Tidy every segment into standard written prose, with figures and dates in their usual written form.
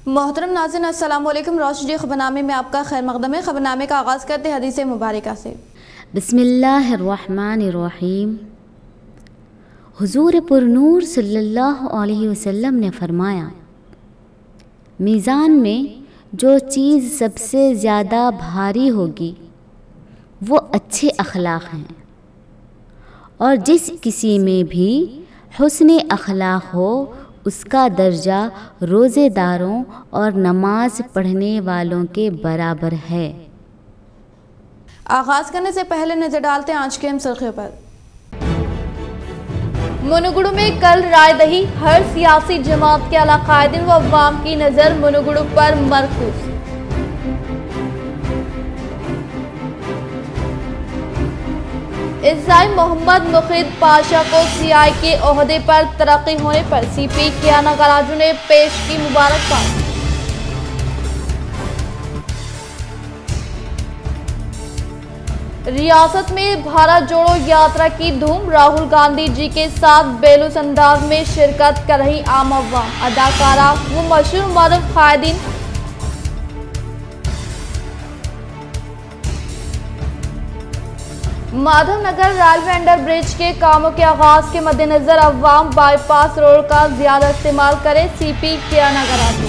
मोहतरम नाज़रीन, अस्सलाम वालेकुम। रोशनी खबरनामे में आपका खैर मक़दम है। खबरनामे का आगाज़ करते हैं हदीस मुबारका से। बिस्मिल्लाहिर्रहमानिर्रहीम। हुज़ूर पुरनूर सल्लल्लाहु अलैहि वसल्लम ने फरमाया, मीज़ान में जो चीज़ सबसे ज़्यादा भारी होगी वो अच्छे अखलाक हैं, और जिस किसी में भी हुस्न अखलाक हो उसका दर्जा रोज़ेदारों और नमाज पढ़ने वालों के बराबर है। आगाज़ करने से पहले नजर डालते हैं आज के अहम सुर्खियों पर। मुनुगुडु में कल रायदही, हर सियासी जमात के आला कायदीन व अवाम की नजर मुनुगुडु पर मरकूज। इज़ाई मोहम्मद मुखीद पाशा को सीआई के ओहदे पर तरक्की होने पर सीपी कियाना गराजू ने पेश की मुबारकबाद। रियासत में भारत जोड़ो यात्रा की धूम, राहुल गांधी जी के साथ बेलूस अंदाज में शिरकत कर रही आम अवाम, अदाकारा व मशहूर मरूफ कायदीन। माधवनगर रेलवे अंडर ब्रिज के कामों के आगाज के मद्देनजर अवाम बाईपास रोड का ज्यादा इस्तेमाल करे, सीपी कियाना गराजू।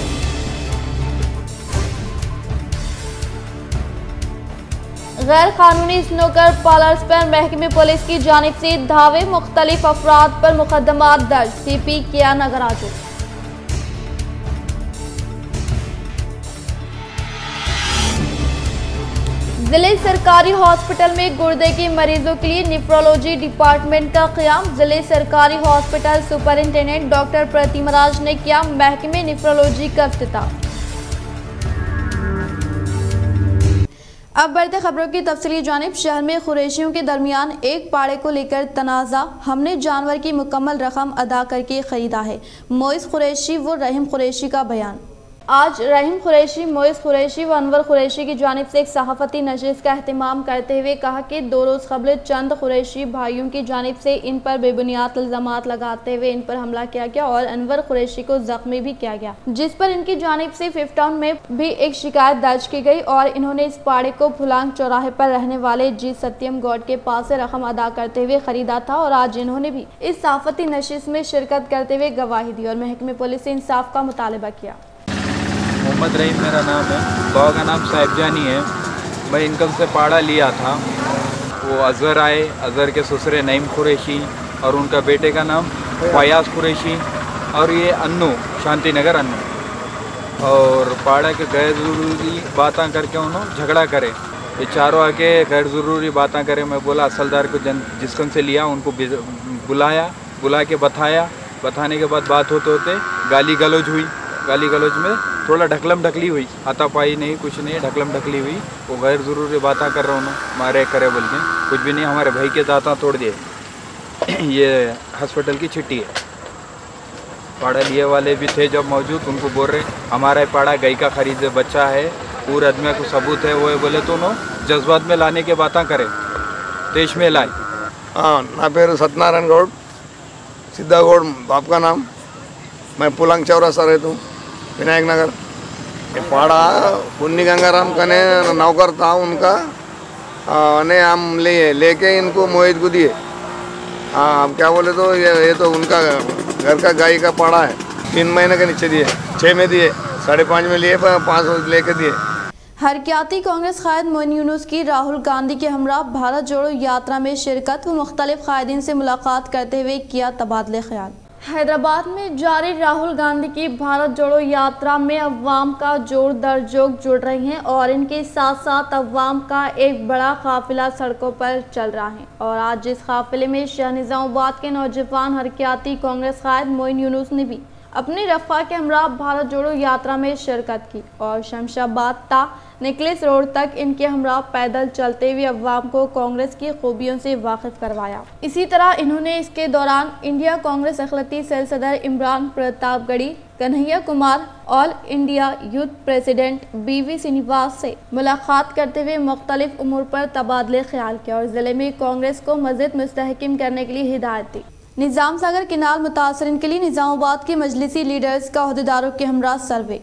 गैर कानूनी स्नूकर पार्लर्स पर महकमे पुलिस की जानिब से धावे, मुख्तलिफ अफराद पर मुकदमा दर्ज, सीपी कियाना गराजू। जिले सरकारी हॉस्पिटल में गुर्दे के मरीजों के लिए निफ्रोलॉजी डिपार्टमेंट का क़याम, जिले सरकारी हॉस्पिटल सुपरिंटेंडेंट डॉक्टर प्रतिमराज ने किया महकमे निफ्रोलॉजी का इफ्तिताह। अब बढ़ते खबरों की तफसीली जानिब। शहर में कुरैशियों के दरमियान एक पाड़े को लेकर तनाज़ा, हमने जानवर की मुकम्मल रकम अदा करके खरीदा है, मोइस कुरैशी व रहीम कुरैशी का बयान। आज रहीम कुरैशी, मोइस कुरैशी व अनवर कुरैशी की जानिब से एक सहाफ़ती नशिस्त का एहतमाम करते हुए कहा कि 2 रोज़ कबल चंद कुरैशी भाइयों की जानिब से इन पर बेबुनियाद इल्ज़ामात लगाते हुए इन पर हमला किया गया और अनवर कुरैशी को जख्मी भी किया गया, जिस पर इनकी जानिब से 5 टाउन में भी एक शिकायत दर्ज की गई और इन्होंने इस पाड़े को फुलांग चौराहे पर रहने वाले जी सत्यम गौड के पास से रकम अदा करते हुए खरीदा था और आज इन्होंने भी इस सहाफ़ती नशिस्त में शिरकत करते हुए गवाही दी और महकमे पुलिस से इंसाफ का मुतालबा किया। मोहम्मद रहीम मेरा नाम है, बाबा का नाम साहिबजानी है। मैं इनकम से पाड़ा लिया था। वो अज़हर आए, अज़हर के ससुरे नईम कुरैशी और उनका बेटे का नाम फयाज कुरैशी और ये अन्नू, शांति नगर अन्नू, और पाड़ा के गैर ज़रूरी बातें करके उन्होंने झगड़ा करे। ये चारों आके गैर ज़रूरी बातें करे। मैं बोला असलदार को जिसकन से लिया उनको बुला के बताने के बाद बात होते होते गाली गलौज हुई। गाली गलौज में थोड़ा ढकलम ढकली हुई, हाथापाई नहीं, कुछ नहीं, ढकलम ढकली हुई। वो गैर ज़रूरी बातें कर रहा हूँ, मारे करे बोल के, कुछ भी नहीं। हमारे भाई के दांता तोड़ दिए। ये हॉस्पिटल की चिट्ठी है। पाड़ा लिए वाले भी थे जब मौजूद, उनको बोल रहे हमारा पाड़ा गई का खरीदे बच्चा है, पूरे आदमी को सबूत है। वो बोले तो नो जज्बात में लाने के बातें करे, देश में लाए। हाँ, ना पेरू सत्यनारायण गौड़, सिद्धा गौड़ बाप का नाम। मैं पुलंग चौरासा रहता हूँ, विनायक नगर। ये पाड़ा पुन्नी गंगाराम का ने नौकर था उनका, ने हम लेके इनको मोहित को दिए। हाँ, अब क्या बोले तो ये तो उनका घर का गाय का पाड़ा है। 3 महीने के नीचे दिए, 6 में दिए, 5.5 में लिए, 5 लेके दिए। हरकियाती कांग्रेस कायद मोइन यूनुस की राहुल गांधी के हमरा भारत जोड़ो यात्रा में शिरकत व मुख्तलिफ कायदीन से मुलाकात करते हुए किया तबादले ख्याल। हैदराबाद में जारी राहुल गांधी की भारत जोड़ो यात्रा में अवाम का जोड़ दर जोड़ जुड़ रही हैं और इनके साथ साथ अवाम का एक बड़ा काफिला सड़कों पर चल रहा है। और आज जिस काफिले में शहर निज़ामाबाद के नौजवान हरकियाती कांग्रेस कायद मोइन यूनुस ने भी अपनी रफ़ा के हमरा भारत जोड़ो यात्रा में शिरकत की और शमशाबाद ता नेकलेस रोड तक इनके हमरा पैदल चलते हुए अवाम को कांग्रेस की खूबियों से वाकिफ करवाया। इसी तरह इन्होंने इसके दौरान इंडिया कांग्रेस अखिलती सेल सदर Imran Pratapgarhi, Kanhaiya Kumar, all India youth president BV Srinivas से मुलाकात करते हुए मुख्तलिफ उमूर पर तबादले ख्याल किया और ज़िले में कांग्रेस को मज़ीद मुस्तहकम करने के लिए हिदायत दी। निज़ाम सागर किनाल मुतासरीन के लिए निज़ामाबाद के मजलिसी लीडर्स का अहदेदारों के हमरा सर्वे।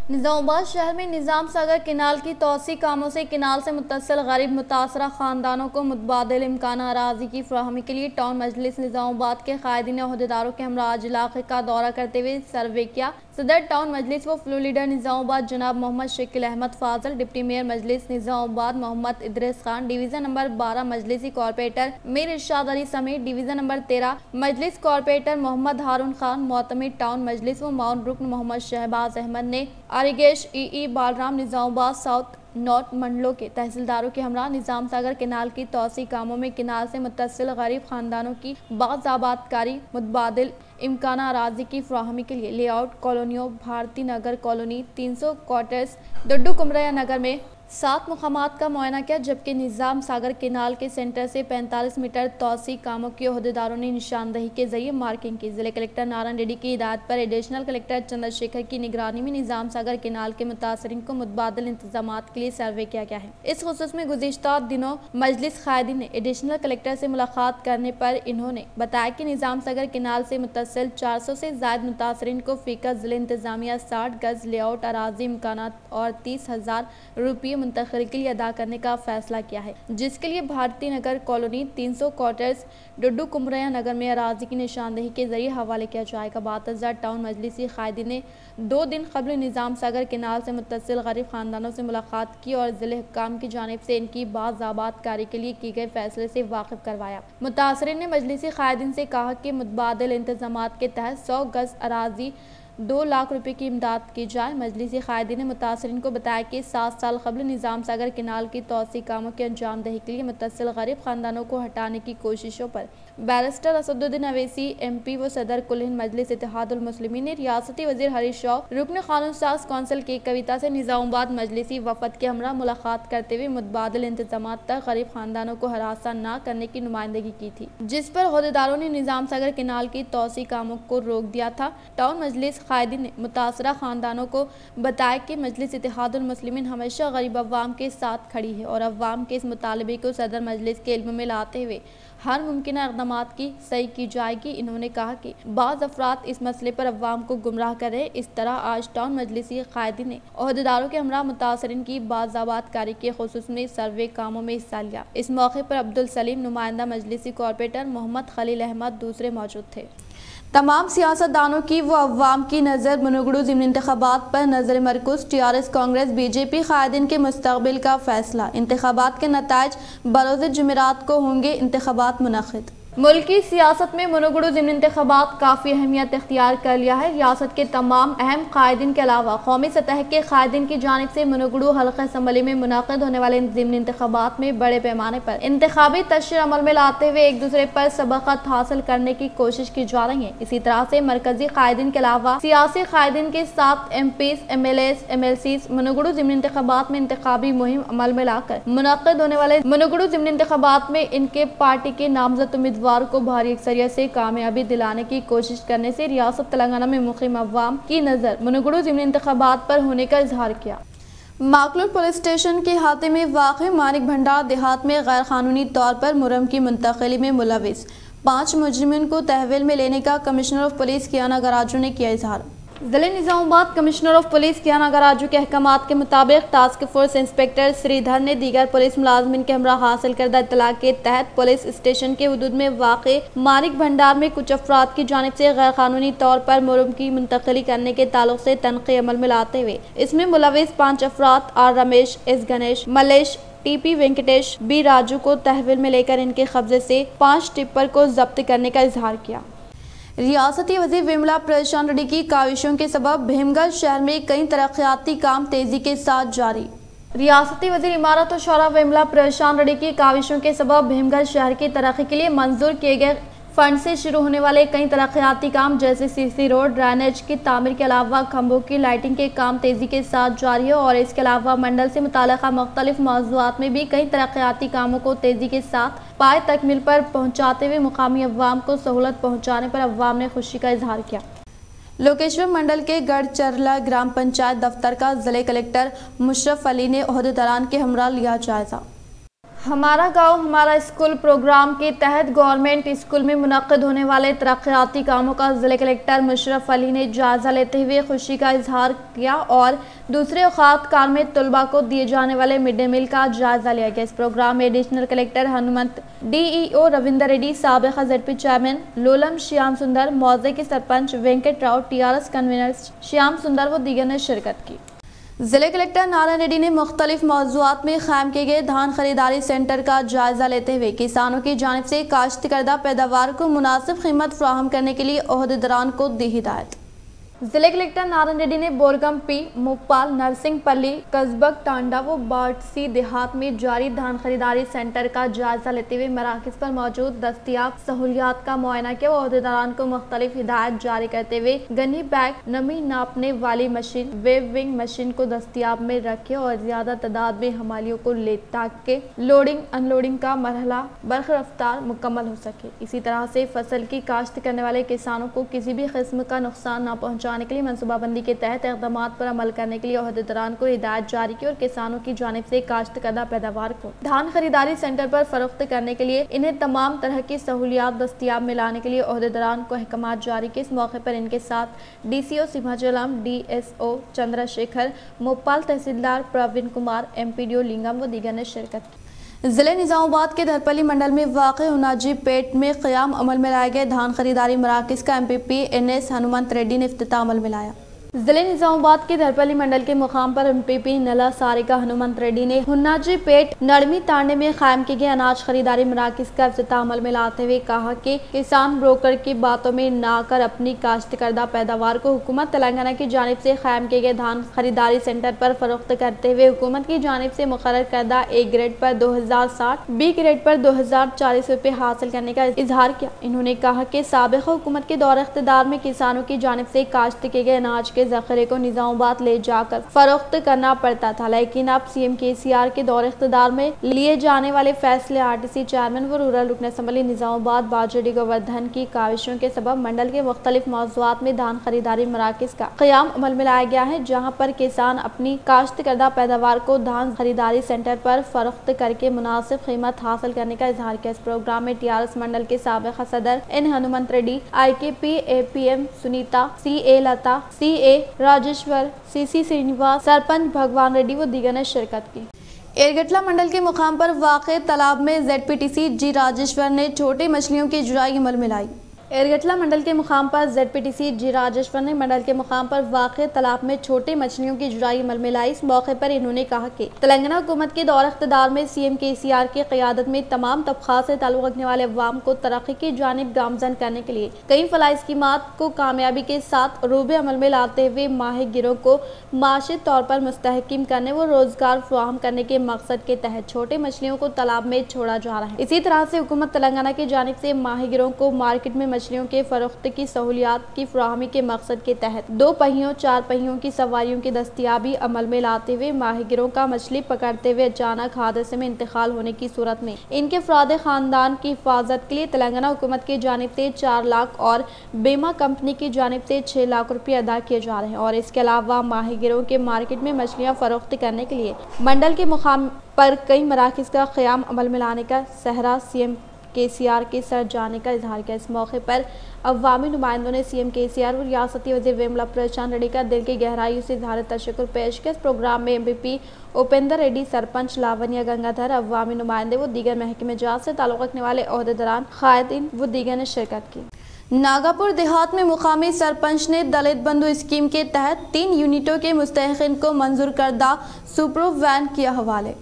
निजामाबाद शहर में निजाम सागर किनाल की तोसी कामों से किनाल से मुत्तसिल गरीब मुतासरा खानदानों को मुतबादिल इम्कान अराजी की फराहमी के लिए टाउन मजलिस निजामाबाद के कायदीन अहदेदारों के हमरा आज इलाके का दौरा करते हुए सर्वे किया। सदर टाउन मजलिस व फ्लो लीडर निजामाबाद जनाब Mohammed Shakeel Ahmed Fazal, deputy mayor Majlis Nizamabad Mohammed Idris Khan, division number 12 मजलिसी कॉर्पोरेटर मीर इरशाद अली समेत division number 13 Majlis corporator Mohammed Haroon Khan, मोतमिद टाउन मजलिस व माउन रुकन मोहम्मद शहबाज अहमद ने आरिगेश E Balram Nizamabad south north मंडलों के तहसीलदारों के हमरा निजाम सागर किनाल की तोसी कामों में किनाल से मुत्तसिल गरीब खानदानों की बाज़ाबातकारी मुतबादिल इम्कान अराजी की फराहमी के लिए लेआउट कॉलोनियों भारती नगर कॉलोनी 300 क्वार्टर्स डुड्डू कुमरिया नगर में 7 मुकामात का मुआयना किया, जबकि निजाम सागर किनाल के सेंटर से 45 मीटर तोसी कामों के अहदेदारों ने निशानदही के जरिए मार्किंग की। जिले कलेक्टर नारायण रेड्डी की हिदायत पर एडिशनल कलेक्टर चंद्रशेखर की निगरानी में निजाम सागर किनाल के मुतासरीन को मुतबादिल इंतजामात के लिए सर्वे किया गया है। इस खुसूस में गुज़िश्ता दिनों मजलिस कायदीन ने एडिशनल कलेक्टर से मुलाकात करने पर इन्होंने बताया कि निजाम सागर किनाल से मुत्तसिल 400 से ज़ायद मुतासरीन को फीका जिले इंतजामिया 60 गज लेआउट अराजी इम्कानात और 30,000 रुपये मुंतकिल के लिए अदा करने का फैसला किया है, जिसके लिए भारती नगर कॉलोनी 300 क्वार्टर्स डुड्डू कुमरिया नगर में अराजी की निशानदही के जरिए हवाले किया जाएगा। बातज़ा टाउन मजलिसी कायदी ने 2 दिन कबल निजाम सागर किनाल से मुत्तसिल गरीब खानदानों से मुलाकात की और जिले हुक्काम की जानिब से इनकी बाज़ाबातकारी के लिए किए गए फैसले से वाकिफ करवाया। मुतासरीन ने मजलिसी कायदीन से कहा कि मुतबादिल इंतजामात के तहत 100 गज अराजी 2 लाख रुपए की इमदाद की जाए। मजलिसी कायदी ने मुतासरीन को बताया कि 7 साल कबल निजाम सागर किनाल की तोसी कामों के अंजाम दही के लिए मुत्तसिल गरीब खानदानों को हटाने की कोशिशों पर बैरिस्टर असदुद्दीन अवैसी MP व सदर कुल हिंद मजलिस इत्तेहादुल मुस्लिमीन ने रियासती वजीर हरीश राव, रुकन कानून साज कौंसिल की कविता से निजामाबाद मजलिसी वफद के हमरा मुलाकात करते हुए मुतबादिल इंतजामात तक गरीब खानदानों को हरासा न करने की नुमाइंदगी की थी, जिस पर अहदेदारों ने निजाम सागर किनाल की तोसी कामों को रोक दिया था। टाउन मजलिस कायदी ने मुतासरा खानदानों को बताया कि मजलिस इत्तेहादुल मुस्लिमीन हमेशा गरीब अवाम के साथ खड़ी है और अवाम के इस मुतालबे को सदर मजलिस के इल्म में लाते हुए हर मुमकिन इक़दामात की सही की जाएगी। इन्होंने कहा कि बाज़ अफराद इस मसले पर अवाम को गुमराह कर रहे। इस तरह आज टाउन मजलिसी कायदी ने अहदेदारों के हमरा मुतासरीन की बाज़ाबातकारी के खुसूस में सर्वे कामों में हिस्सा लिया। इस मौके पर अब्दुल सलीम, नुमाइंदा मजलिसी कॉर्पोरेटर मोहम्मद खलील अहमद दूसरे मौजूद थे। तमाम सियासतदानों की व अवाम की नज़र मुनुगड़ू ज़िमनी इंतखाबात पर नज़र मरकूज़। TRS कांग्रेस BJP कायदीन के मुस्तक़बिल का फैसला। इंतखाबात के नताइज बरोज़ जुमेरात को होंगे इंतखाबात मुनक़िद। मुल्की सियासत में मुनुगड़ू ज़िमनी इंतखाबात काफ़ी अहमियत इख्तियार कर लिया है। रियासत के तमाम अहम कायदीन के अलावा कौमी सतह के कायदीन की जानिब से मुनुगड़ू हल्क़ा असम्बली में मुनाक़िद होने वाले ज़िमनी इंतखाबात में बड़े पैमाने पर इंतखाबी तशरीह अमल में लाते हुए एक दूसरे पर सबक़त हासिल करने की कोशिश की जा रही है। इसी तरह से मरकजी कायदीन के अलावा सियासी कायदीन के साथ MPs, MLAs, MLCs मुनुगड़ू ज़िमनी इंतखाबात में इंतखाबी मुहिम अमल में लाकर मुनाक़िद होने वाले मुनुगड़ू ज़िमनी इंतखाबात में इनके पार्टी के नामज़द उम्मीदवार को भारी अक्सरियत से कामयाबी दिलाने की कोशिश करने से रियासत तेलंगाना में मुक़ीम अवाम की नज़र मुनुगड़ू ज़िमनी इंतखाबात पर होने का इजहार किया। माकलूर पुलिस स्टेशन के अहाते में वाक़ मानिक भंडार देहात में गैर कानूनी तौर पर मुरम की मुंतकिली में मुलविस 5 मुजरिमीन को तहवील में लेने का कमिश्नर ऑफ पुलिस कियाना गराजू ने किया इजहार। ज़िले निज़ामाबाद कमिश्नर ऑफ पुलिस कियाना गराजू के अहकामात के मुताबिक टास्क फोर्स इंस्पेक्टर श्रीधर ने दीगर पुलिस मुलाजमीन के हमरा हासिल करदा इत्तला के तहत पुलिस स्टेशन के हुदूद में वाक़े मानिक भंडार में कुछ अफराद की जानिब से गैर कानूनी तौर पर मुरम की मुंतकिली करने के ताल्लुक से तनक़ी अमल में लाते हुए इसमें मुलविस 5 अफराद R Ramesh, S Ganesh, Mallesh, TP Venkatesh, B Raju को तहवील में लेकर इनके कब्जे से 5 टिप्पर को जब्त करने का इजहार किया। रियासती वज़ीर विमला प्रशांत रेड्डी की काविशों के सबब भीमगढ़ शहर में कई तरक्याती काम तेजी के साथ जारी। रियासती वज़ीर इमारत और शौरा विमला प्रशांत रेड्डी की काविशों के सबब भीमगढ़ शहर की तरक्की के लिए मंजूर किए गए फंड से शुरू होने वाले कई तरक्याती काम जैसे CC रोड, ड्रेनेज की तामीर के अलावा खंभों की लाइटिंग के काम तेजी के साथ जारी है और इसके अलावा मंडल से मुताल्लिक़ा मुख्तलिफ मौज़ूआत में भी कई तरक्याती कामों को तेजी के साथ पाए तकमील पर पहुँचाते हुए मुकामी अवाम को सहूलत पहुँचाने पर अवाम ने खुशी का इजहार किया। लोकेश्वर मंडल के गढ़चरला ग्राम पंचायत दफ्तर का जिले कलेक्टर मुशर्रफ अली ने ओहदेदारान के हमरा लिया जायजा। हमारा गांव हमारा स्कूल प्रोग्राम के तहत गवर्नमेंट स्कूल में मुनक्किद होने वाले तरक्याती कामों का जिला कलेक्टर मुशर्रफ अली ने जायजा लेते हुए खुशी का इजहार किया और दूसरे औकात कार में तलबा को दिए जाने वाले मिड डे मील का जायजा लिया गया। इस प्रोग्राम में additional collector Hanumant, DEO Ravinder Reddy, साबिक़ ZP चेयरमैन लोलम श्याम सुंदर, मौजे के सरपंच वेंकट राव, TRS कन्वीनर श्याम सुंदर व दीगर ने शिरकत की। जिले कलेक्टर नारायण रेड्डी ने मुख्तलिफ मौज़ूआत में क़ायम किए गए धान खरीदारी सेंटर का जायजा लेते हुए किसानों की जानिब से काश्त करदा पैदावार को मुनासिब कीमत फराहम करने के लिए ओहदेदारान को दी हिदायत। जिले कलेक्टर नारायण रेड्डी ने बोरगम P, मोपाल, नरसिंहपल्ली, कस्बक, टांडा व बाटसी देहात में जारी धान खरीदारी सेंटर का जायजा लेते हुए मराकज़ पर मौजूद दस्तियाब सहूलियात का मुआयना किया। ओहदेदारान को मुख्तलिफ हिदायत जारी करते हुए गन्नी बैग, नमी नापने वाली मशीन, वेविंग मशीन को दस्तियाब में रखे और ज्यादा तादाद में हमालियों को ले ताकि लोडिंग अनलोडिंग का मरहला बरखरफ्तार मुकम्मल हो सके। इसी तरह से फसल की काश्त करने वाले किसानों को किसी भी किस्म का नुकसान न पहुँचाने के लिए मनसूबाबंदी के तहत इक़दामात पर अमल करने के लिए ओहदेदारान को हिदायत जारी की और किसानों की जानिब से काश्त करदा पैदावार को धान खरीदारी सेंटर पर फरोख्त करने के लिए इन्हें तमाम तरह की सहूलियात दस्तियाब में लाने के लिए ओहदेदारान को अहकामात जारी किए। इस मौके पर इनके साथ DCO सिंहाचलम, DSO चंद्रशेखर, मोपाल तहसीलदार प्रवीण कुमार, MPDO लिंगम व दीगर ने शिरकत की। जिले निजामाबाद के धरपली मंडल में वाक़ हुनाजी पेट में क़याम अमल में लाए गए धान खरीदारी मराकज़ का MPP NS हनुमंत रेड्डी ने इफ्तिताह अमल में लाया। जिले निजामाबाद के धरपली मंडल के मुकाम पर MPP नला सारिका हनुमंत रेड्डी ने हुन्नाजी पेट नड़मी तांडे में कायम किए गए अनाज खरीदारी मराकज़ का इफ्तिताह अमल में लाते हुए कहा कि किसान ब्रोकर की बातों में ना आकर अपनी काश्त करदा पैदावार को हुकूमत तेलंगाना की जानिब से कायम किए गए धान खरीदारी सेंटर पर फरोख्त करते हुए हुकूमत की जानिब से मुकर्रर करदा A ग्रेड पर 2060, B ग्रेड पर 2040 रुपये हासिल करने का इजहार किया। इन्होंने कहा कि साबिक़ हुकूमत के दौर इख्तिदार में किसानों की जानिब से काश्त किए गए अनाज के ज़ख़ीरे को निजामाबाद ले जाकर फरोख्त करना पड़ता था, लेकिन अब CM KCR के दौर इख्तिदार में लिए जाने वाले फैसले RTC चेयरमैन व रूरल रुकन असम्बली निजामाबाद बाजडी गोवर्धन की काविशों के सबब मंडल के मुख्तलिफ मौज़ूआत में धान खरीदारी मराकज़ का क़याम अमल में लाया गया है, जहाँ पर किसान अपनी काश्त करदा पैदावार को धान खरीदारी सेंटर पर फरोख्त करके मुनासिब कीमत हासिल करने का इजहार किया। इस प्रोग्राम में TRS मंडल के साबिक़ सदर N Hanumant Reddy, IKP APM Sunita, CA लता, CA राजेश्वर, CC श्रीनिवास, सरपंच भगवान रेड्डी व दीगर ने शिरकत की। एरगटला मंडल के मुकाम पर वाक़े तालाब में ZPTC G राजेश्वर ने छोटी मछलियों की जुराई अमल में लाई। एरगटला मंडल के मुकाम पर ZPTC G राजेश्वर ने मंडल के मुकाम पर वाक़े तालाब में छोटी मछलियों की जुराई अमल में लाई। इस मौके पर इन्होंने कहा कि तेलंगाना हुकूमत के दौर इख्तिदार में CM KCR की क़यादत में तमाम तबक़ात से ताल्लुक़ रखने वाले अवाम को तरक्की की जानिब गामज़न करने के लिए कई फलाही स्कीमात को कामयाबी के साथ रूबे अमल में लाते हुए माहिगिरों को माशी तौर पर मुस्तहकिम करने व रोज़गार फराहम करने के मकसद के तहत छोटी मछलियों को तालाब में छोड़ा जा रहा है। इसी तरह से हुकूमत तेलंगाना की जानिब से माहिगिरों को मार्केट में मछलियों के फरोख्त की सहूलियात की फराहमी के मकसद के तहत 2 पहियों 4 पहियों की सवारियों की दस्तियाबी अमल में लाते हुए माहिगिरों का मछली पकड़ते हुए अचानक हादसे में इंतकाल होने की सूरत में इनके अफराद खानदान की हिफाजत के लिए तेलंगाना हुकूमत की जानिब से 4 लाख और बीमा कंपनी की जानिब से 6 लाख रुपये अदा किए जा रहे हैं। और इसके अलावा माहिगिरों के मार्केट में मछलियाँ फरोख्त करने के लिए मंडल के मुकाम पर कई मराकज़ का क़याम अमल में लाने का सहरा CM KCR के सर जाने का इजहार किया। इस मौके पर अवामी नुमाइंदों ने CM KCR और रियासती वज़ीर वेमला प्रशांत रेड्डी का दिल की गहराइयों से इजहार तशक्कुर पेश किया। इस प्रोग्राम में MPP उपेंद्र रेड्डी, सरपंच लावनिया गंगाधर, अवामी नुमाइंदे व दीगर महकमे जात से ताल्लुक़ रखने वाले ओहदेदारान, क़ायदीन व दीगर ने शिरकत की। नागापुर देहात में मुकामी सरपंच ने दलित बंधु स्कीम के तहत 3 यूनिटों के मुस्तहिक़ीन को मंजूर करदा सुप्रो वैन किया हवाले।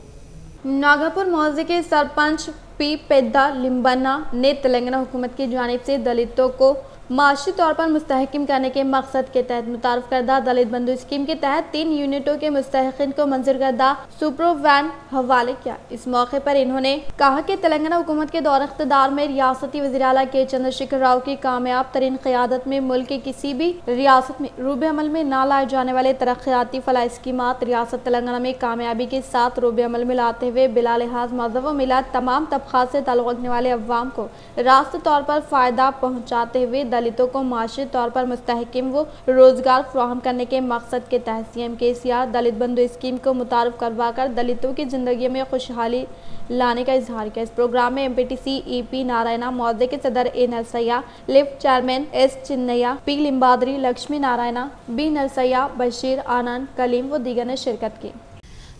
नागापुर मौजे के सरपंच P पेद्दा लिम्बन्ना ने तेलंगाना हुकूमत की जानिब से दलितों को माशी तौर पर मुस्तहकिम करने के मकसद के तहत मुतारफ करदा दलित बंधु स्कीम के तहत 3 यूनिटों के मुस्तहिक़ीन को मंजूर करदा सुप्रो वैन हवाले किया। इस मौके पर इन्होंने कहा कि तेलंगाना हुकूमत के दौर इख्तिदार में रियासती वज़ीर आला के चंद्रशेखर राव की कामयाब तरीन क़यादत में मुल्क की किसी भी रियासत में रूबे अमल में ना लाए जाने वाले तरक्याती फलाही स्कीमात रियासत तेलंगाना में कामयाबी के साथ रूबे अमल में लाते हुए बिला लिहाज मज़हब व मिलाद तमाम तबक़ात से ताल्लुक़ रखने वाले अवाम को रास्त तौर पर फ़ायदा पहुँचाते हुए दलितों को माशी तौर पर मुस्तहकिम व रोजगार फराहम करने के मकसद के तहत CM KCR दलित बंधु स्कीम को मुतारफ करवाकर दलितों की जिंदगी में खुशहाली लाने का इजहार किया। इस प्रोग्राम में MPTC EP नारायणा, मौजे के सदर A Narsaiah, lift chairman S Chinnaiah, P Limbadri, Lakshmi Narayana, B Narsaiah, Bashir Anand, Kaleem व दीगर ने शिरकत की।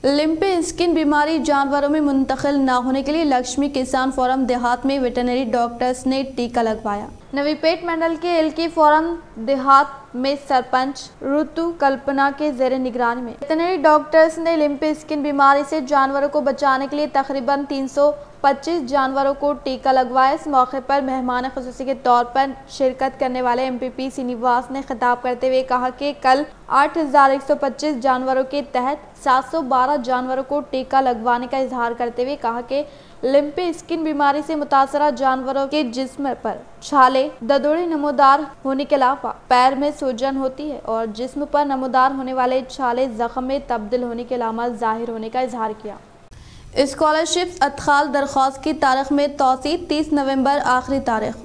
लिम्पी स्किन बीमारी जानवरों में मुंतकिल न होने के लिए लक्ष्मी किसान फोरम देहात में वेटरनरी डॉक्टर्स ने टीका लगवाया। नवीपेट मंडल के एलकी फोरम देहात में सरपंच ऋतु कल्पना के जेर निगरानी में वेटरनरी डॉक्टर्स ने लिम्पी स्किन बीमारी से जानवरों को बचाने के लिए तकरीबन 325 जानवरों को टीका लगवाया। इस मौके पर मेहमान खुसूसी के तौर पर शिरकत करने वाले MPP श्रीनिवास ने खिताब करते हुए कहा कि कल 8125 जानवरों के तहत 712 जानवरों को टीका लगवाने का इजहार करते हुए कहा कि लिम्पी स्किन बीमारी से मुतासरा जानवरों के जिस्म पर छाले, ददोड़ी नमूदार होने के अलावा पैर में सूजन होती है और जिस्म पर नमूदार होने वाले छाले जख्म में तब्दील होने के अलामत जाहिर होने का इजहार किया। स्कॉलरशिप अदखाल दरख्वास्त की तारीख में तोसी 30 नवंबर आखिरी तारीख।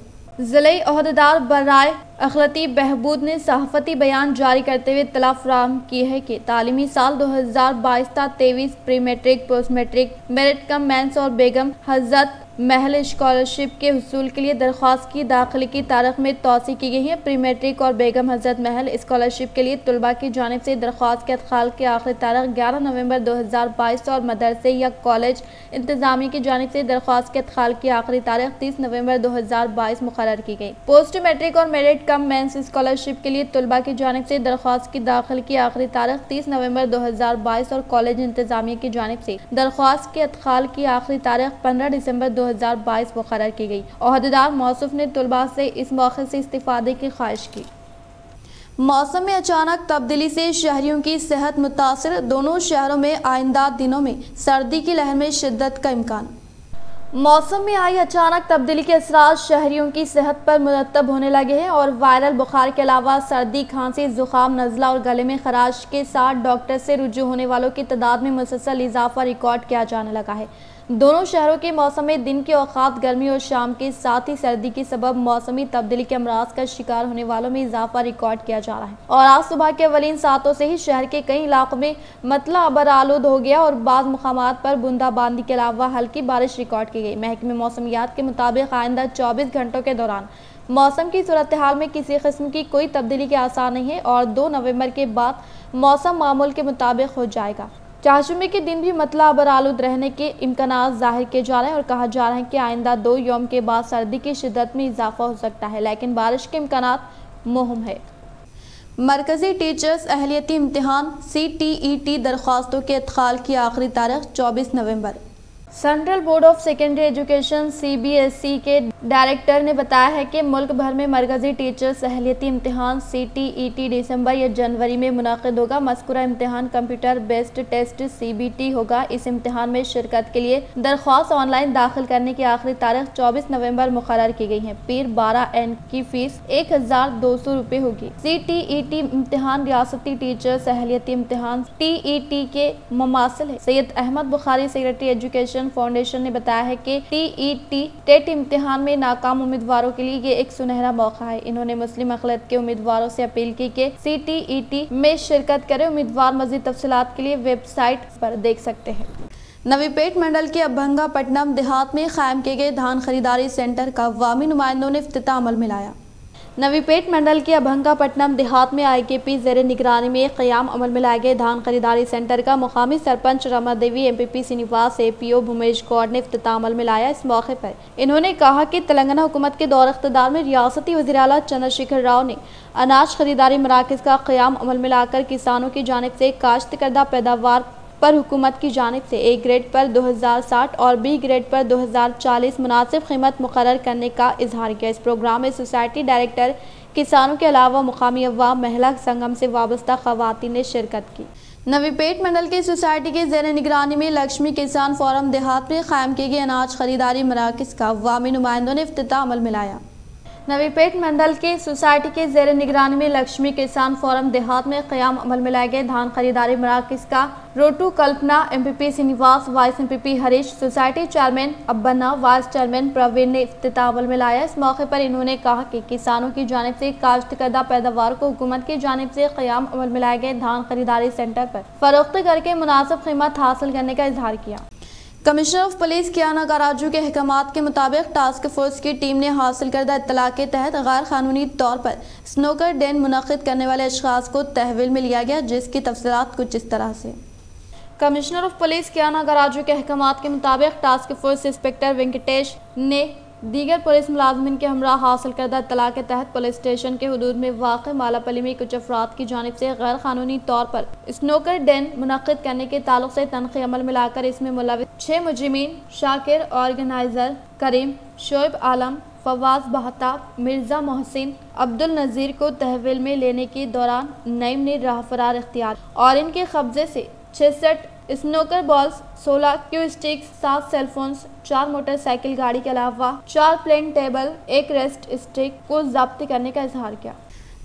ज़िले ओहदेदार बराए अखलाती बहबूद ने सहाफ़ती बयान जारी करते हुए इत्तला फराहम की है कि तालीमी साल 2022-23 pre matric, post matric, merit cum means और बेगम हज़रत महल स्कॉलरशिप के हुसूल के लिए दरख्वास्त की दाखिले की तारीख में तोसी की गई है। प्री मैट्रिक और बेगम हज़रत महल स्कॉलरशिप के लिए तलबा की जानिब से दरख्वास्त के अदखाल की आखिरी तारीख 11 नवंबर 2022 और मदरसे या कॉलेज इंतजामिया की जानिब से दरख्वास्त के अदखाल की आखिरी तारीख 30 नवंबर 2022 मुकर्रर की गई। पोस्ट मैट्रिक और मेरिट कम मेंस स्कॉलरशिप के लिए तलबा की जानिब से दरख्वास्त की दाखिल की आखिरी तारीख 30 नवंबर 2022 और कॉलेज इंतजामिया की जानिब से दरख्वास्त के अदखाल की आखिरी तारीख 15 दिसंबर 2022 मुकर्रर की गई। ओहदेदार मौसूफ ने तलबा से इस मौके से इस्तिफादे की ख्वाहिश की। मौसम में अचानक तब्दीली से शहरियों की सेहत मुतासर, दोनों शहरों में आइंदा दिनों में सर्दी की लहर में शिद्दत का इम्कान। मौसम में आई अचानक तब्दीली के असरात शहरियों की सेहत पर मुरतब होने लगे हैं और वायरल बुखार के अलावा सर्दी, खांसी, जुकाम, नज़ला और गले में खराश के साथ डॉक्टर से रुजू होने वालों की तादाद में मुसलसल इजाफा रिकॉर्ड किया जाने लगा है। दोनों शहरों के मौसम में दिन के औकात गर्मी और शाम के साथ ही सर्दी के सबब मौसमी तब्दीली के अमराज का शिकार होने वालों में इजाफा रिकॉर्ड किया जा रहा है और आज सुबह के अवलीन सातों से ही शहर के कई इलाकों में मतला अबर आलूद हो गया और बाज़ मुकामात पर बूंदाबांदी के अलावा हल्की बारिश रिकॉर्ड की गई। महकमे मौसमियात के मुताबिक आइंदा 24 घंटों के दौरान मौसम की सूरत हाल में किसी किस्म की कोई तब्दीली के आसार नहीं है और 2 नवंबर के बाद मौसम मामूल के मुताबिक हो जाएगा। चाशुमे के दिन भी मतला अबर आलूद रहने के इम्कानात जाहिर किए जा रहे हैं और कहा जा रहा है कि आइंदा 2 यौम के बाद सर्दी की शिद्दत में इजाफा हो सकता है, लेकिन बारिश के इम्कानात मुहिम है। मरकजी टीचर्स अहलियती इम्तिहान CTET दरख्वास्तों के अदखाल की आखिरी तारीख 24 नवंबर। Central board of secondary education CBSE के डायरेक्टर ने बताया है कि मुल्क भर में मरकजी टीचर्स अहलियती इम्तिहान CTET दिसंबर या जनवरी में मुनाकिद होगा। मज़कूरा इम्तिहान कंप्यूटर बेस्ड टेस्ट CBT होगा। इस इम्तिहान में शिरकत के लिए दरख्वास्त ऑनलाइन दाखिल करने की आखिरी तारीख 24 नवंबर मुकर्रर की गई है। पीर 12N की फीस 1200 रुपये होगी। CTET इम्तिहान रियासती टीचर्स अहलियती इम्तिहान TET के मुमासिल है। Syed Ahmad Bukhari secretary education foundation ने बताया है कि TET इम्तिहान में नाकाम उम्मीदवारों के लिए ये एक सुनहरा मौका है। इन्होंने मुस्लिम अक़लियत के उम्मीदवारों से अपील की कि CTET में शिरकत करें। उम्मीदवार मज़ीद तफसीलात के लिए वेबसाइट पर देख सकते हैं। नवीपेट मंडल के अभंगापट्टनम देहात में कायम किए गए धान खरीदारी सेंटर का अवामी नुमाइंदों ने इफ्तिताह अमल में लाया। नवीपेट मंडल के अभंगापट्टनम देहात में IKP ज़ेर निगरानी में क़याम अमल में लाए गए धान खरीदारी सेंटर का मुकामी सरपंच रमा देवी, MPP श्रीनिवास, APO भूमेश गौड़ ने इफ्तिताह अमल में लाया। इस मौके पर इन्होंने कहा कि तेलंगाना हुकूमत के दौर इख्तिदार में रियासती वज़ीर आला चंद्रशेखर राव ने अनाज खरीदारी मराकज़ का क़याम अमल में लाकर किसानों की जानिब से काश्त करदा पैदावार पर हुकूमत की जानिब से A ग्रेड पर 2060 और B ग्रेड पर 2040 मुनासिब कीमत मुकर्रर करने का इजहार किया। इस प्रोग्राम में सोसाइटी डायरेक्टर, किसानों के अलावा मुकामी अवाम, महिला संगम से वाबस्ता ख़वातीन ने शिरकत की। नवीपेट मंडल की सोसाइटी के ज़ेर निगरानी में लक्ष्मी किसान फोरम देहात में कायम किए गए अनाज खरीदारी मराकज़ का अवामी नुमाइंदों ने इफ्तिताह अमल में लाया। नवीपेट मंडल के सोसाइटी के जेर निगरानी में लक्ष्मी किसान फोरम देहात में क़याम अमल में लाए गए धान खरीदारी मराकज़ का रोटू Kalpana, MPP Srinivas, vice MPP Harish, society chairman Abbanna, vice chairman Praveen ने इफ्तिताह अमल में लाया। इस मौके पर इन्होंने कहा कि किसानों की जानिब से काश्त करदा पैदावार को हुकूमत की जानिब से क़याम अमल में लाए गए धान खरीदारी सेंटर पर फरोख्त करके मुनासिब कीमत हासिल करने का इजहार किया। कमिश्नर ऑफ पुलिस कियाना गराजू के अहकामात के मुताबिक टास्क फोर्स की टीम ने हासिल करदा इत्तला के तहत गैर कानूनी तौर पर स्नोकर डेन मुनक़िद करने वाले अशख़ास को तहवील में लिया गया, जिसकी तफसीलात कुछ इस तरह से। कमिश्नर ऑफ पुलिस कियाना गराजू के अहकामात के मुताबिक टास्क फोर्स इंस्पेक्टर वेंकटेश ने दीगर पुलिस मुलाजमिन के हमरा हासिल करदा इत्तला के तहत पुलिस स्टेशन के हुदूद में वाक़ मालापली में कुछ अफराद की जानिब से गैर कानूनी तौर पर स्नोकर डेन मुनक़िद करने के ताल्लुक से तनख़ी अमल में लाकर इसमें मुलविस 6 मुजरिमीन शाकिर, ऑर्गेनाइज़र करीम, शोएब आलम, फवाज बहताब, मिर्ज़ा मोहसिन, अब्दुल नज़ीर को तहवील में लेने के दौरान नईम ने राह फरार इख्तियार और इनके कब्जे से 66 snooker balls, 16 Q sticks, 7 cellphones, 4 motorcycle गाड़ी के अलावा 4 प्लेन टेबल, 1 रेस्ट स्टिक को जब्त करने का इजहार किया।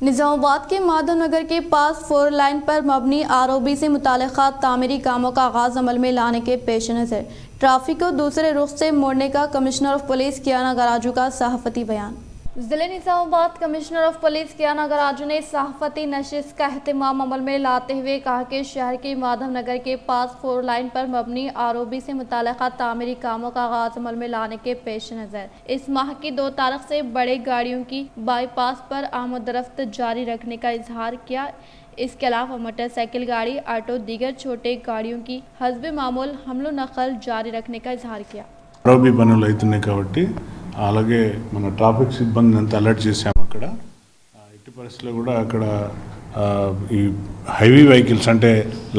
निज़ामाबाद के माधव नगर के पास 4 लाइन पर मबनी आरओबी से मुताल्लिक़ा तामीरी कामों का आगाज़ अमल में लाने के पेश नज़र ट्रैफिक को दूसरे रुख से मोड़ने का कमिश्नर ऑफ पुलिस कियाना गराजू का सहाफ़ती बयान। ज़िले निज़ामाबाद कमिश्नर ऑफ पुलिस कियाना गराजू ने सहाफ़ती नशिस्त का अहतमाम अमल में लाते हुए कहा कि शहर के माधव नगर के पास 4 लाइन पर मबनी आरओबी से मुताल्लिक़ा तामीरी कामों का आगाज़ अमल में लाने के पेश नज़र इस माह की 2 तारीख से बड़े गाड़ियों की बाईपास पर आमद-रफ्त जारी रखने का इजहार किया। इसके अलावा मोटरसाइकिल गाड़ी, ऑटो, दीगर छोटे गाड़ियों की हस्बे मामूल हमलो नकल जारी रखने का इजहार किया। आरओबी పనులు అవుతున్నాయి కాబట్టి అలాగే మన ట్రాఫిక్ సిబ్బందిని అంతా అలర్ట్ చేశాము అక్కడ ఎట్టి పరిస్థితుల్లో కూడా అక్కడ ఈ హెవీ వెహికల్స్ అంటే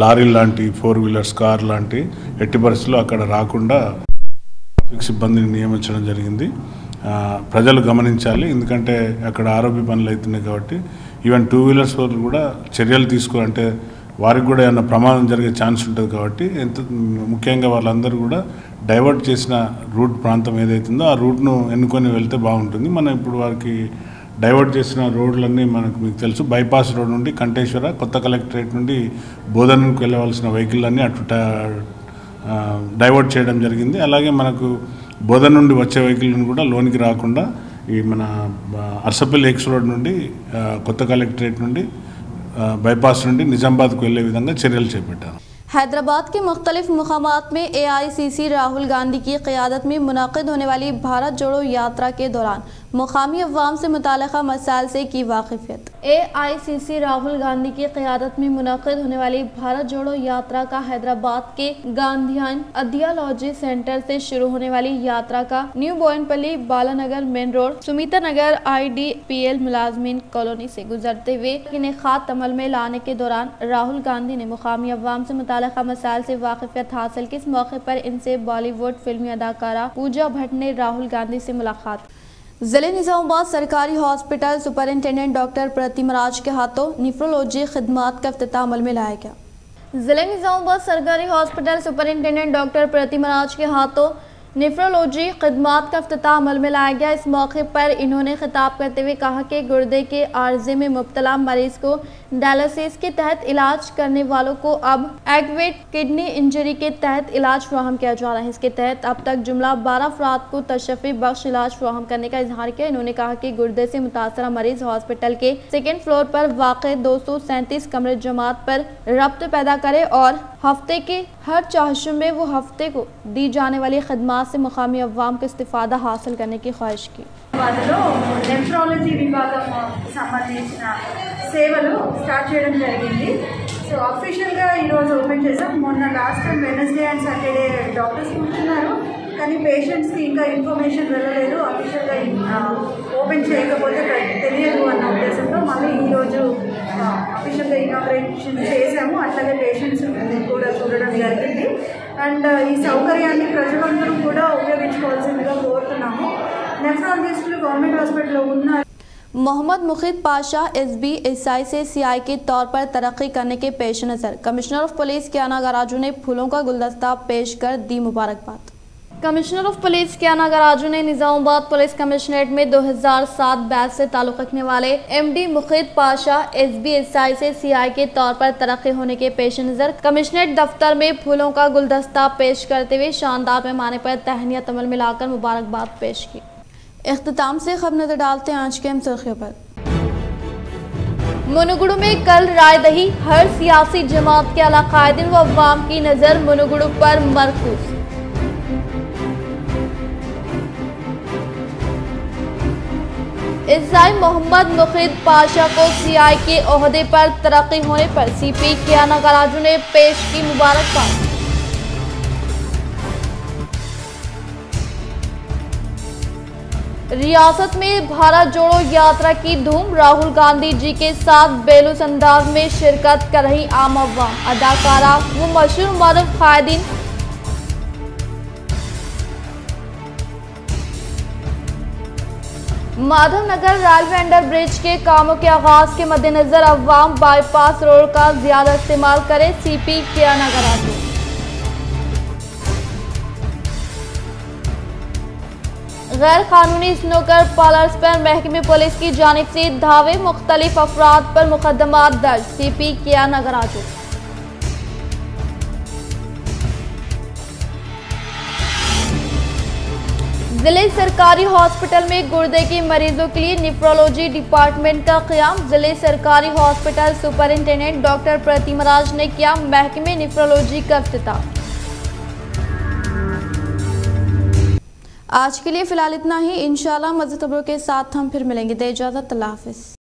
లారీలు లాంటి 4 వీలర్స్ కార్ లాంటి ఎట్టి పరిస్థితుల్లో అక్కడ రాకుండా ట్రాఫిక్ సిబ్బందిని నియమించడం జరిగింది। ప్రజలు గమనించాలి, ఎందుకంటే అక్కడ ఆర్ఓబీ పనులు అవుతున్నాయి కాబట్టి ఈవెన్ 2 వీలర్స్ వాళ్ళు కూడా చర్యలు తీసుకోవాలంటే వారికి కూడా ఏమైనా ప్రమాదం జరిగే ఛాన్స్ ఉంటుంది కాబట్టి ముఖ్యంగా వాళ్ళందరూ కూడా డైవర్ట్ చేసిన రూట్ ప్రాంతం ఏదైతుందో ఆ రూట్ను ఎన్నుకొని వెళ్తే బాగుంటుంది। మనం ఇప్పుడు వారికి డైవర్ట్ చేసిన రోడ్లన్నీ మీకు తెలుసు, బైపాస్ రోడ్ నుండి కంటేశ్వర, కొత్త కలెక్టరేట్ నుండి బోధనకు వెళ్ళవలసిన వెహికల్ అన్నీ అటు డైవర్ట్ చేయడం జరిగింది। అలాగే మనకు బోధన నుండి వచ్చే వెహికల్ని కూడా లోనికి రాకుండా ఈ మన అర్సపల్లి ఎక్స్ రోడ్ నుండి కొత్త కలెక్టరేట్ నుండి बाईपास నుండి నిజామాబాద్కు వెళ్ళే విధంగా చర్యలు చేపట్టారు। हैदराबाद के मुख्तलिफ मुकामात में AICC राहुल गांधी की क़यादत में मुनक़िद होने वाली भारत जोड़ो यात्रा के दौरान मुकामी अवाम से मुताल्लिक़ा मसाइल से की वाक़िफ़ियत। AICC राहुल गांधी की क़यादत में मुनक़िद होने वाली भारत जोड़ो यात्रा का हैदराबाद के गांधीयन आइडियोलॉजी सेंटर से शुरू होने वाली यात्रा का new Bowenpally, Balanagar main road, Sumitha Nagar IDPL मुलाजमीन कॉलोनी से गुजरते हुए इनेक़ात अमल में लाने के दौरान राहुल गांधी ने मुकामी अवाम से मुताल्लिक़ा मसाइल से वाक़िफ़ियत हासिल की। इस मौके पर इनसे बॉलीवुड फिल्मी अदाकारा पूजा भट्ट ने राहुल गांधी से मुलाकात। ज़िले निज़ामाबाद सरकारी हॉस्पिटल सुपरिंटेंडेंट डॉक्टर प्रतिमा राज के हाथों निफ्रोलॉजी खिदमात का इफ्तिताह अमल में लाया गया। ज़िले निज़ामाबाद सरकारी हॉस्पिटल सुपरिंटेंडेंट डॉक्टर प्रतिमा राज के हाथों नेफ्रोलॉजी खिदमात का इफ्तिताह अमल में लाया गया। इस मौके पर इन्होंने खिताब करते हुए कहा कि गुर्दे के आर्जे में मुब्तला मरीज को डायलिसिस के तहत इलाज करने वालों को अब एक्यूट किडनी इंजरी के तहत इलाज फराहम किया जा रहा है। इसके तहत अब तक जुमला 12 अफराद को तशफ़ी बख्श इलाज फराहम करने का इजहार किया। इन्होंने कहा कि गुर्दे से मुतासरा मरीज हॉस्पिटल के 2nd फ्लोर पर वाक़ 237 कमरे जमात पर रब्त पैदा करे और हफ्ते के हर चाहशुम में वो हफ्ते को दी जाने वाली खदमात से मुकामी अवाम को इस्तिफादा हासिल करने की ख्वाहिश की। నెఫ్రాలజీ విభాగం సంబంధించిన సేవలు స్టార్ట్ చేయడం జరిగింది। సో అఫీషియల్గా ఈరోజు ఓపెన్ చేసాం। మొన్న last time Wednesday and Saturday doctors కూర్చున్నారు, కానీ పేషెంట్స్కి ఇంకా ఇన్ఫర్మేషన్ వెళ్ళలేదు। అఫీషియల్గా ఓపెన్ చేయకపోతే తెలియదు అన్న ఉద్దేశంతో మళ్ళీ ఈరోజు అఫీషియల్గా ఇనాగ్రేషన్ చేసాము। అట్లాగే పేషెంట్స్ కూడా చూడడం జరిగింది। అండ్ ఈ సౌకర్యాన్ని ప్రజలందరూ కూడా ఉపయోగించుకోవాల్సిందిగా కోరుతున్నాము। नेफ्रोलॉजिस्టులు गवर्नमेंट हॉस्पिटल उन्नाరు। मोहम्मद मुखीद पाशा SBSI से CI के तौर पर तरक्की करने के पेश नज़र कमिश्नर ऑफ पुलिस कियाना गराजू ने फूलों का गुलदस्ता पेश कर दी मुबारकबाद। कमिश्नर ऑफ पुलिस कियाना गराजू ने निजामाबाद पुलिस कमिश्नरेट में 2007 बैच से ताल्लुक रखने वाले एमडी मुखीद पाशा SBSI से CI के तौर पर तरक्की होने के पेश नज़र कमिश्नरेट दफ्तर में फूलों का गुलदस्ता पेश करते हुए शानदार पैमाने पर तहनीत अमल मिलाकर मुबारकबाद पेश की। इख्तिताम से खबर नजर डालते हैं आज के अहम सुर्खियों पर। मुनुगुडु में कल रायदही, हर सियासी जमात के आला कायदीन व अवाम की नजर मुनुगुडु पर मरकूज। इस्राइल मोहम्मद मुखीद पाशा को CI के ओहदे पर तरक्की होने पर CP कियाना गराजू ने पेश की मुबारकबाद। रियासत में भारत जोड़ो यात्रा की धूम, राहुल गांधी जी के साथ बेलूस अंदाज में शिरकत कर रही आम अवाम, अदाकारा व मशहूर मरूफ कायदीन। माधवनगर रेलवे अंडर ब्रिज के कामों के आगाज के मद्देनजर अवाम बाईपास रोड का ज्यादा इस्तेमाल करे, CP कियाना गराजू। गैर कानूनी स्नूकर पार्लर्स पर महकमे पुलिस की जानिब से धावे, मुख्तलिफ अफराद पर मुकदमात दर्ज, CP कियाना गराजू। जिले सरकारी हॉस्पिटल में गुर्दे के मरीजों के लिए निफ्रोलॉजी डिपार्टमेंट का क़याम, जिले सरकारी हॉस्पिटल सुपरिंटेंडेंट डॉक्टर प्रतिमा राज ने किया महकमे निफ्रोलॉजी का इफ्तिताह। आज के लिए फिलहाल इतना ही। इंशाल्लाह मज़ीद खबरों के साथ हम फिर मिलेंगे। दे इजाज़त, अल्लाह हाफ़िज़।